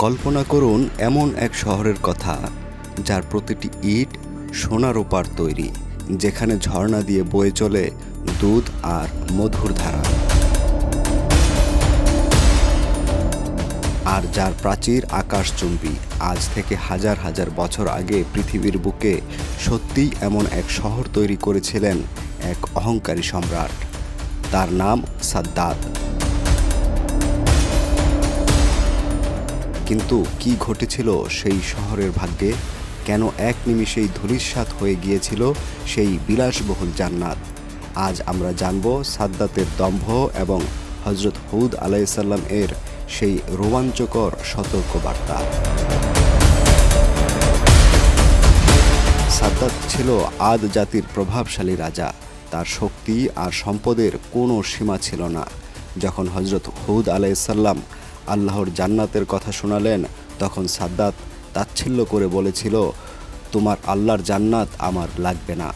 কল্পনা করুন এমন এক শহরের কথা যার প্রতিটি ইট সোনা রূপার তৈরি, যেখানে ঝর্ণা দিয়ে বয়ে চলে দুধ আর মধুর ধারা, আর যার প্রাচীর আকাশচুম্বী। আজ থেকে হাজার হাজার বছর আগে পৃথিবীর বুকে সত্যিই এমন এক শহর তৈরি করেছিলেন এক অহংকারী সম্রাট। তার নাম সাদ্দাত। কিন্তু কি ঘটেছিল সেই শহরের ভাগ্যে? কেন এক নিমিষেই ধূলিসাৎ হয়ে গিয়েছিল সেই বিলাসবহুল জান্নাত? আজ আমরা জানব সাদ্দাতের দম্ভ এবং হজরত হুদ আলাইসাল্লাম এর সেই রোমাঞ্চকর সতর্কবার্তা। সাদ্দাত ছিল আদ জাতির প্রভাবশালী রাজা। তার শক্তি আর সম্পদের কোনো সীমা ছিল না। যখন হজরত হুদ আলাইসাল্লাম আল্লাহর জান্নাতের কথা শোনালেন, তখন সাদ্দাত তাচ্ছিল্য করে বলেছিল, তোমার আল্লাহর জান্নাত আমার লাগবে না,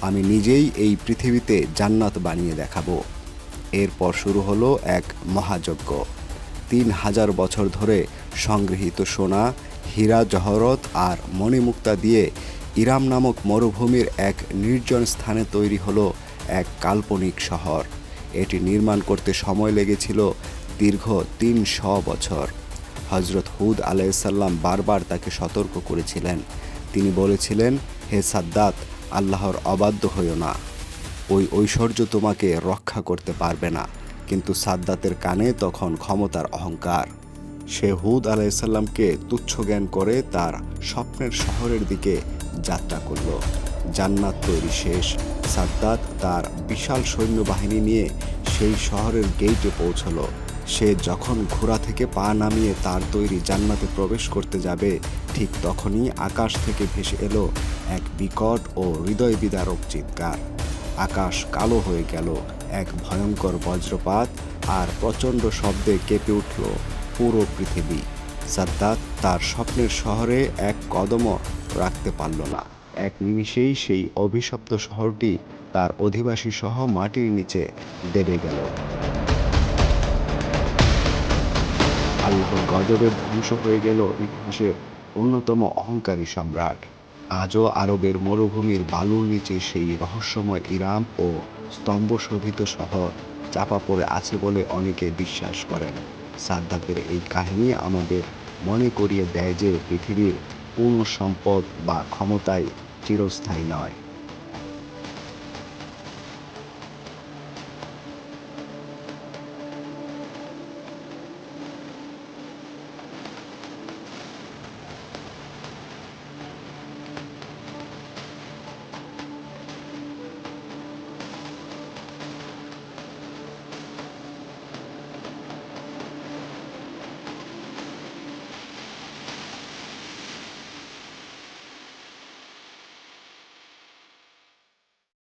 আমি নিজেই এই পৃথিবীতে জান্নাত বানিয়ে দেখাবো। এরপর শুরু হলো এক মহাযজ্ঞ। ৩,০০০ বছর ধরে সংগৃহীত সোনা, হীরা জহরত আর মণিমুক্তা দিয়ে ইরাম নামক মরুভূমির এক নির্জন স্থানে তৈরি হলো এক কাল্পনিক শহর। এটি নির্মাণ করতে সময় লেগেছিল দীর্ঘ ৩০০ বছর। হজরত হুদ আলাইসাল্লাম বারবার তাকে সতর্ক করেছিলেন। তিনি বলেছিলেন, হে সাদ্দাত, আল্লাহর অবাধ্য হইও না, ওই ঐশ্বর্য তোমাকে রক্ষা করতে পারবে না। কিন্তু সাদ্দাতের কানে তখন ক্ষমতার অহংকার। সে হুদ আলাইসাল্লামকে তুচ্ছ জ্ঞান করে তার স্বপ্নের শহরের দিকে যাত্রা করল। জান্নাত তৈরি শেষ। সাদ্দাত তার বিশাল সৈন্যবাহিনী নিয়ে সেই শহরের গেইটে পৌঁছল। সে যখন ঘোড়া থেকে পা নামিয়ে তার তৈরি জান্নাতে প্রবেশ করতে যাবে, ঠিক তখনই আকাশ থেকে ভেসে এলো এক বিকট ও হৃদয় বিদারক চিৎকার। আকাশ কালো হয়ে গেল, এক ভয়ঙ্কর বজ্রপাত আর প্রচণ্ড শব্দে কেঁপে উঠল পুরো পৃথিবী। সাদ্দাত তার স্বপ্নের শহরে এক কদমও রাখতে পারল না। এক নিমিষেই সেই অভিশপ্ত শহরটি তার অধিবাসী সহ মাটির নিচে দেবে গেল। আল্লাহর গজবে ধ্বংস হয়ে গেল ইতিহাসের অন্যতম অহংকারী সম্রাট। আজও আরবের মরুভূমির বালুর নিচে সেই রহস্যময় ইরাম ও স্তম্ভশোভিত শহর চাপা পড়ে আছে বলে অনেকে বিশ্বাস করেন। সাদ্দাতের এই কাহিনী আমাদের মনে করিয়ে দেয় যে পৃথিবীর পূর্ণ সম্পদ বা ক্ষমতাই চিরস্থায়ী নয়।